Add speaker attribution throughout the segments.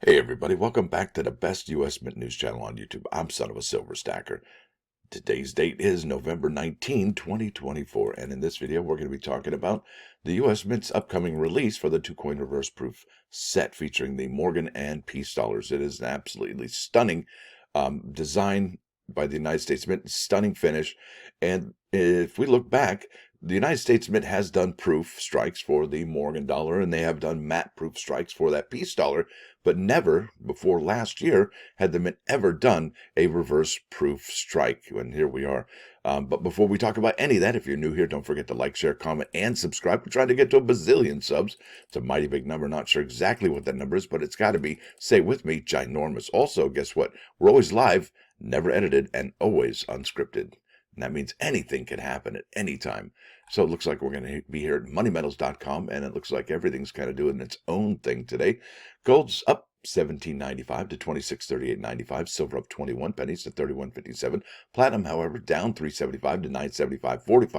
Speaker 1: Hey everybody, welcome back to the best U.S. Mint news channel on YouTube. I'm Son of a Silver Stacker. Today's date is November 19, 2024, and in this video we're going to be talking about the U.S. Mint's upcoming release for the two-coin reverse proof set featuring the Morgan and Peace dollars. It is an absolutely stunning design by the United States Mint, stunning finish, and if we look back, the United States Mint has done proof strikes for the Morgan dollar, and they have done matte proof strikes for that Peace dollar, but never before last year had the Mint ever done a reverse proof strike. And here we are. But before we talk about any of that, if you're new here, don't forget to like, share, comment, and subscribe. We're trying to get to a bazillion subs. It's a mighty big number. Not sure exactly what that number is, but it's got to be, say with me, ginormous. Also, guess what? We're always live, never edited, and always unscripted. And that means anything can happen at any time. So it looks like we're going to be here at MoneyMetalscom, and it looks like everything's kind of doing its own thing today. Gold's up $17.95 to $26.38.95. Silver up 21 pennies to 31.57. Platinum, however, down $3.75 to 9.75.45.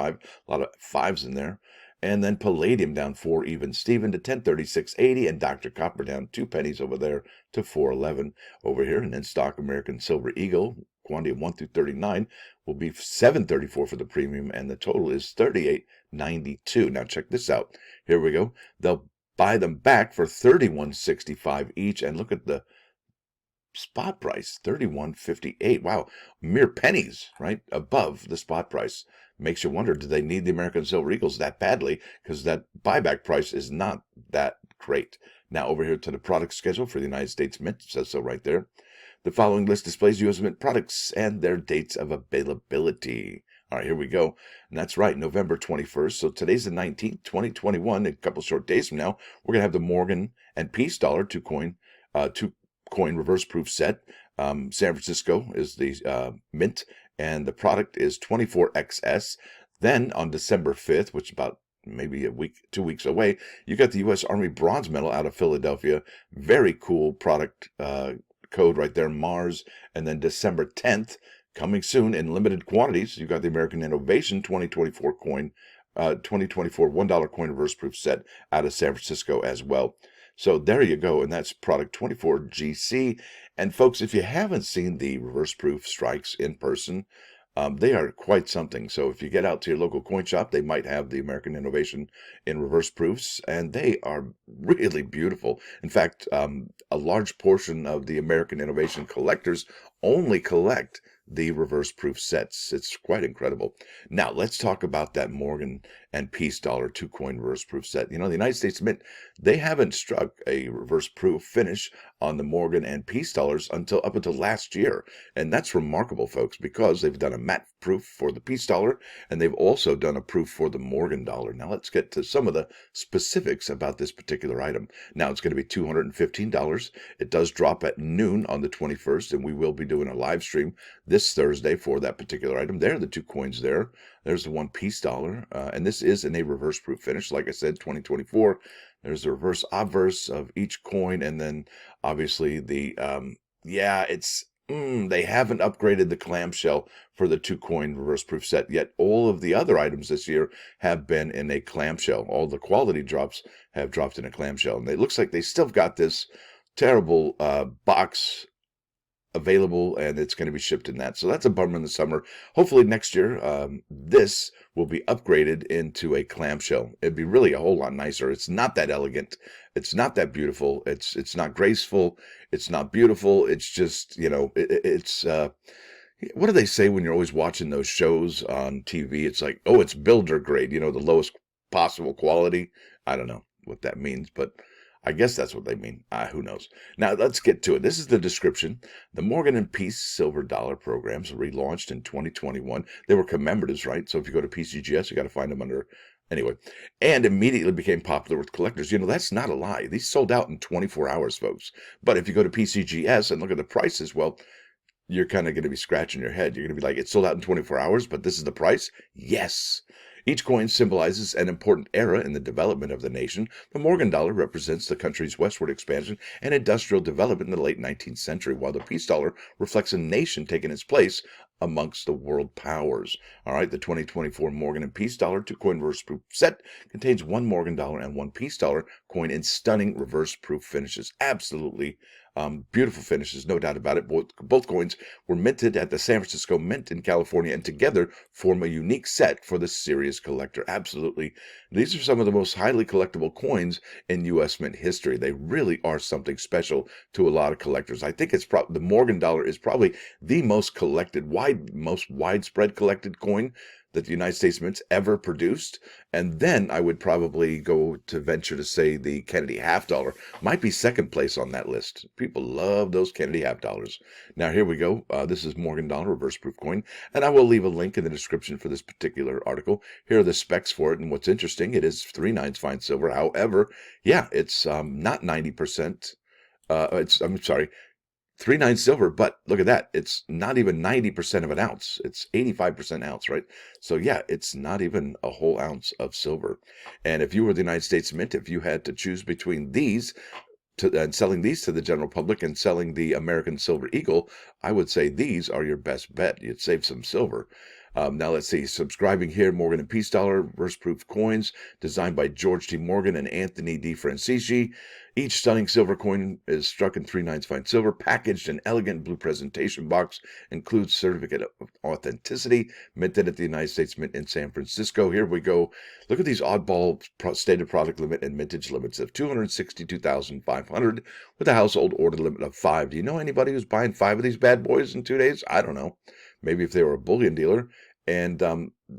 Speaker 1: A lot of fives in there. And then palladium down 4 even Steven to 10.36.80, and Dr. Copper down 2 pennies over there to 4.11 over here. And then stock American Silver Eagle, quantity of 1 through 39, will be 7.34 for the premium, and the total is 38.92. Now check this out. Here we go. They'll buy them back for 31.65 each, and look at the spot price, 31.58. Wow, mere pennies, right, above the spot price. Makes you wonder, do they need the American Silver Eagles that badly? Because that buyback price is not that great. Now over here to the product schedule for the United States Mint. It says so right there. The following list displays U.S. Mint products and their dates of availability. All right, here we go. And that's right, November 21st. So today's the 19th, 2021. A couple short days from now, we're going to have the Morgan and Peace dollar two-coin reverse proof set. San Francisco is the mint, and the product is 24XS. Then on December 5th, which is about maybe a week, 2 weeks away, you got the U.S. Army bronze medal out of Philadelphia. Very cool product code right there, Mars. And then December 10th, coming soon in limited quantities, you got the American Innovation 2024 coin, 2024 $1 coin reverse proof set out of San Francisco as well. So there you go, and that's product 24GC. And folks, if you haven't seen the reverse proof strikes in person, they are quite something. So if you get out to your local coin shop, they might have the American Innovation in reverse proofs, and they are really beautiful. In fact, a large portion of the American Innovation collectors only collect the reverse proof sets. It's quite incredible. Now, let's talk about that Morgan and Peace dollar two-coin reverse proof set. You know, the United States Mint, they haven't struck a reverse proof finish on the Morgan and Peace dollars up until last year. And that's remarkable, folks, because they've done a matte proof for the Peace dollar, and they've also done a proof for the Morgan dollar. Now, let's get to some of the specifics about this particular item. Now, it's going to be $215. It does drop at noon on the 21st, and we will be doing a live stream this Thursday for that particular item. There are the two coins there. There's the one Peace dollar, and this is in a reverse proof finish. Like I said, 2024. There's the reverse obverse of each coin, and then obviously the they haven't upgraded the clamshell for the two-coin reverse proof set yet. All of the other items this year have been in a clamshell. All the quality drops have dropped in a clamshell, and it looks like they still got this terrible box available, and it's going to be shipped in that. So that's a bummer in the summer. Hopefully next year, this will be upgraded into a clamshell. It'd be really a whole lot nicer. It's not that elegant. It's not that beautiful. It's not graceful. It's not beautiful. It's just, you know, what do they say when you're always watching those shows on TV? It's like, oh, it's builder grade, you know, the lowest possible quality. I don't know what that means, but I guess that's what they mean. Who knows? Now, let's get to it. This is the description. The Morgan and Peace silver dollar programs relaunched in 2021. They were commemoratives, right? So if you go to PCGS, you got to find them under... Anyway, and immediately became popular with collectors. You know, that's not a lie. These sold out in 24 hours, folks. But if you go to PCGS and look at the prices, well, you're kind of going to be scratching your head. You're going to be like, it sold out in 24 hours, but this is the price? Yes. Each coin symbolizes an important era in the development of the nation. The Morgan dollar represents the country's westward expansion and industrial development in the late 19th century, while the Peace dollar reflects a nation taking its place amongst the world powers. All right, the 2024 Morgan and Peace Dollar 2-coin reverse proof set contains one Morgan dollar and one Peace Dollar coin in stunning reverse proof finishes. Absolutely beautiful finishes, no doubt about it. Both coins were minted at the San Francisco Mint in California and together form a unique set for the serious collector. Absolutely. These are some of the most highly collectible coins in U.S. Mint history. They really are something special to a lot of collectors. I think it's the Morgan dollar is probably the most collected, most widespread collected coin that the United States Mint's ever produced. And then I would probably go to venture to say the Kennedy half dollar might be second place on that list. People love those Kennedy half dollars. Now here we go. This is Morgan dollar reverse proof coin, and I will leave a link in the description for this particular article. Here are the specs for it, and what's interesting, it is 3/9 fine silver. However, yeah, it's not 90%. I'm sorry, 3/9 silver, but look at that. It's not even 90% of an ounce. It's 85% ounce, right? So yeah, it's not even a whole ounce of silver. And if you were the United States Mint, if you had to choose between these and selling these to the general public and selling the American Silver Eagle, I would say these are your best bet. You'd save some silver. Now let's see, subscribing here, Morgan and Peace Dollar, reverse proof coins, designed by George T. Morgan and Anthony D. Francisci. Each stunning silver coin is struck in 3/9 fine silver, packaged in elegant blue presentation box, includes certificate of authenticity, minted at the United States Mint in San Francisco. Here we go. Look at these oddball stated product limit and mintage limits of 262,500 with a household order limit of 5. Do you know anybody who's buying 5 of these bad boys in 2 days? I don't know. Maybe if they were a bullion dealer. And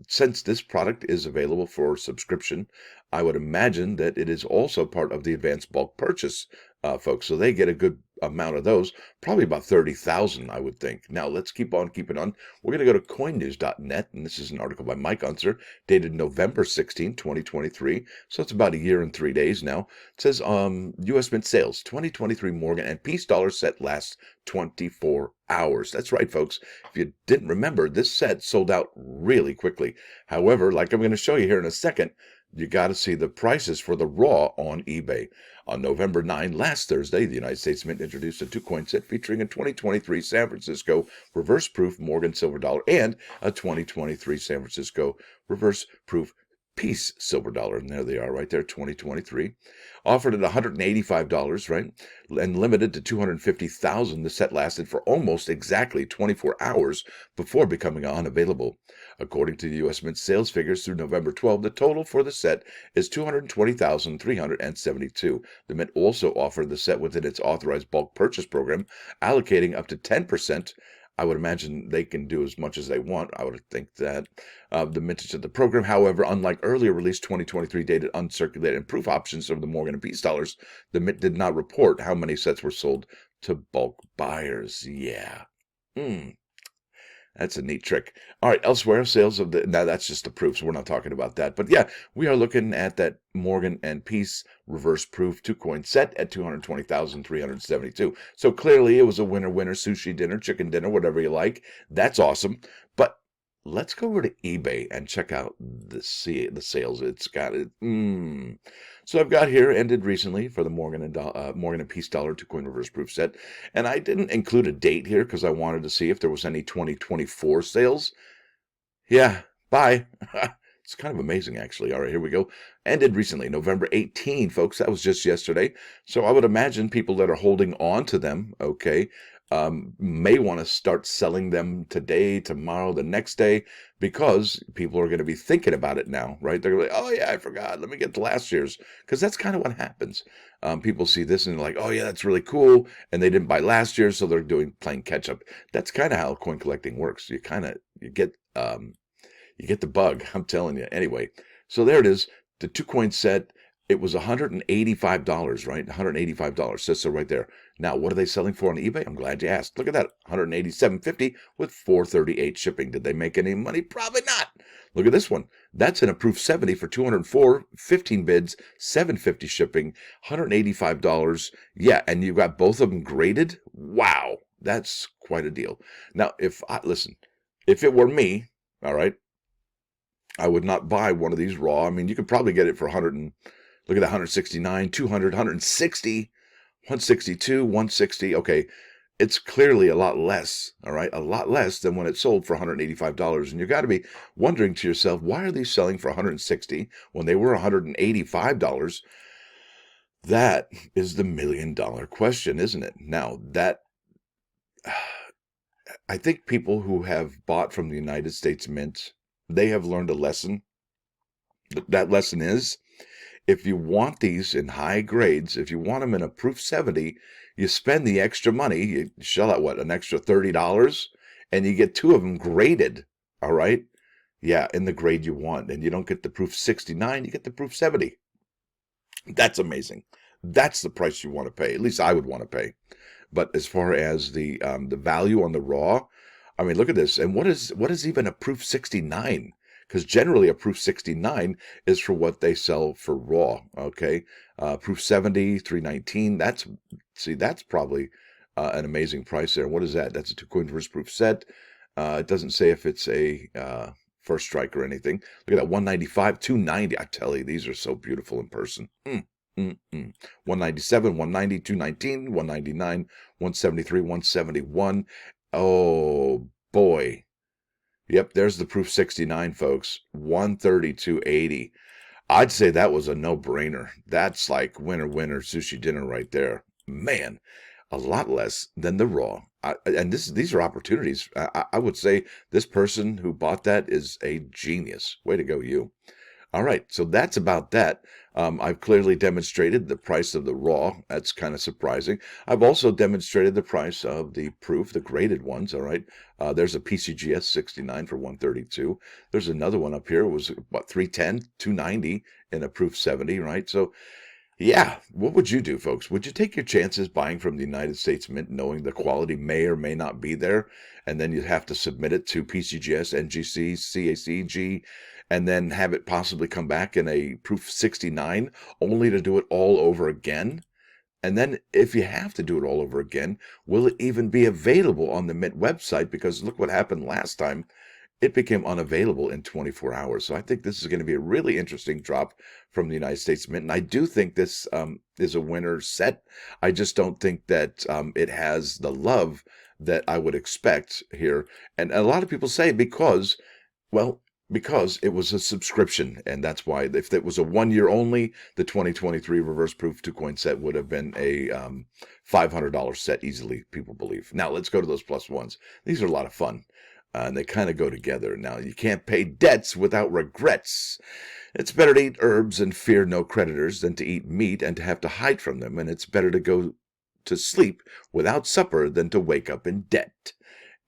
Speaker 1: since this product is available for subscription, I would imagine that it is also part of the advanced bulk purchase, folks. So they get a good amount of those, probably about 30,000, I would think. Now, let's keep on keeping on. We're going to go to coinnews.net, and this is an article by Mike Unser, dated November 16, 2023. So it's about a year and 3 days now. It says, U.S. Mint sales, 2023 Morgan and Peace Dollar set lasts 24 hours. That's right, folks. If you didn't remember, this set sold out really quickly. However, like I'm going to show you here in a second, you got to see the prices for the raw on eBay. On November 9, last Thursday, the United States Mint introduced a 2-coin set featuring a 2023 San Francisco reverse proof Morgan silver dollar and a 2023 San Francisco reverse proof Peace silver dollar. And there they are right there, 2023. Offered at $185, right? And limited to 250,000. The set lasted for almost exactly 24 hours before becoming unavailable. According to the U.S. Mint sales figures through November 12, the total for the set is 220,372. The Mint also offered the set within its authorized bulk purchase program, allocating up to 10%. I would imagine they can do as much as they want. I would think that the mintage of the program, however, unlike earlier released 2023 dated uncirculated and proof options of the Morgan and Peace dollars, the Mint did not report how many sets were sold to bulk buyers. Yeah. That's a neat trick. All right, elsewhere, sales of now that's just the proofs. We're not talking about that. But yeah, we are looking at that Morgan and Peace reverse proof 2-coin set at 220,372. So clearly it was a winner-winner sushi dinner, chicken dinner, whatever you like. That's awesome. But let's go over to eBay and check out the sales. It's got it. So I've got here ended recently for the Morgan and Peace dollar 2-coin reverse proof set, and I didn't include a date here because I wanted to see if there was any 2024 sales. Yeah, bye. It's kind of amazing, actually. All right, here we go. Ended recently, November 18, folks. That was just yesterday. So I would imagine people that are holding on to them, okay, may want to start selling them today, tomorrow, the next day, because people are going to be thinking about it now, right? They're like, oh yeah, I forgot. Let me get to last year's, because that's kind of what happens. People see this and they're like, oh yeah, that's really cool, and they didn't buy last year, so they're playing catch up. That's kind of how coin collecting works. You get the bug. I'm telling you. Anyway, so there it is. The 2-coin set. It was $185, right? $185 says so right there. Now, what are they selling for on eBay? I'm glad you asked. Look at that, $187.50 with $438 shipping. Did they make any money? Probably not. Look at this one. That's an approved 70 for 204, 15 bids, $750 shipping, $185. Yeah, and you got both of them graded. Wow, that's quite a deal. Now, if it were me, all right, I would not buy one of these raw. I mean, you could probably get it for 100 and look at that, 169, 200, 160, 162, 160. Okay, it's clearly a lot less, all right, a lot less than when it sold for $185. And you got to be wondering to yourself, why are they selling for $160 when they were $185? That is the million-dollar question, isn't it? Now, that I think people who have bought from the United States Mint, they have learned a lesson. That lesson is, if you want these in high grades, if you want them in a proof 70, you spend the extra money, you shell out what, an extra $30, and you get 2 of them graded, all right? Yeah, in the grade you want, and you don't get the proof 69, you get the proof 70. That's amazing. That's the price you want to pay. At least I would want to pay. But as far as the value on the raw, I mean, look at this. And what is even a proof 69? Because generally a proof 69 is for what they sell for raw. Okay, proof 70, $319. That's probably an amazing price there. What is that? That's a 2-coin reverse proof set. It doesn't say if it's a first strike or anything. Look at that, $195, $290. I tell you, these are so beautiful in person. 197, 190, 219, 199, 173, 171. Oh boy. Yep, there's the proof 69, folks. 130, 280. I'd say that was a no-brainer. That's like winner sushi dinner right there. Man, a lot less than the raw. And these are opportunities. I would say this person who bought that is a genius. Way to go, you. All right, so that's about that. I've clearly demonstrated the price of the raw. That's kind of surprising. I've also demonstrated the price of the proof, the graded ones, all right? There's a PCGS 69 for 132. There's another one up here. It was, what, 310, 290 in a proof 70, right? So, yeah, what would you do, folks? Would you take your chances buying from the United States Mint, knowing the quality may or may not be there, and then you have to submit it to PCGS, NGC, CACG, and then have it possibly come back in a proof 69, only to do it all over again? And then if you have to do it all over again, will it even be available on the Mint website? Because look what happened last time. It became unavailable in 24 hours. So I think this is going to be a really interesting drop from the United States Mint. And I do think this is a winner set. I just don't think that it has the love that I would expect here. And a lot of people say because it was a subscription, and that's why. If it was a 1 year only, the 2023 reverse proof 2-coin set would have been a $500 set easily, people believe. Now let's go to those plus ones. These are a lot of fun. And they kind of go together. Now, you can't pay debts without regrets. It's better to eat herbs and fear no creditors than to eat meat and to have to hide from them. And it's better to go to sleep without supper than to wake up in debt.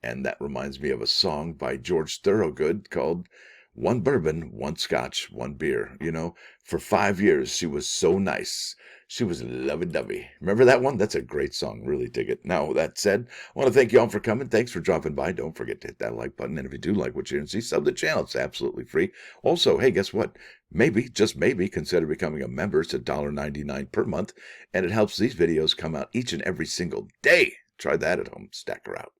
Speaker 1: And that reminds me of a song by George Thorogood called "One Bourbon, One Scotch, One Beer." You know, for 5 years, she was so nice. She was lovey-dovey. Remember that one? That's a great song. Really dig it. Now, that said, I want to thank you all for coming. Thanks for dropping by. Don't forget to hit that like button. And if you do like what you hear and see, sub the channel. It's absolutely free. Also, hey, guess what? Maybe, just maybe, consider becoming a member. It's $1.99 per month, and it helps these videos come out each and every single day. Try that at home. Stacker out.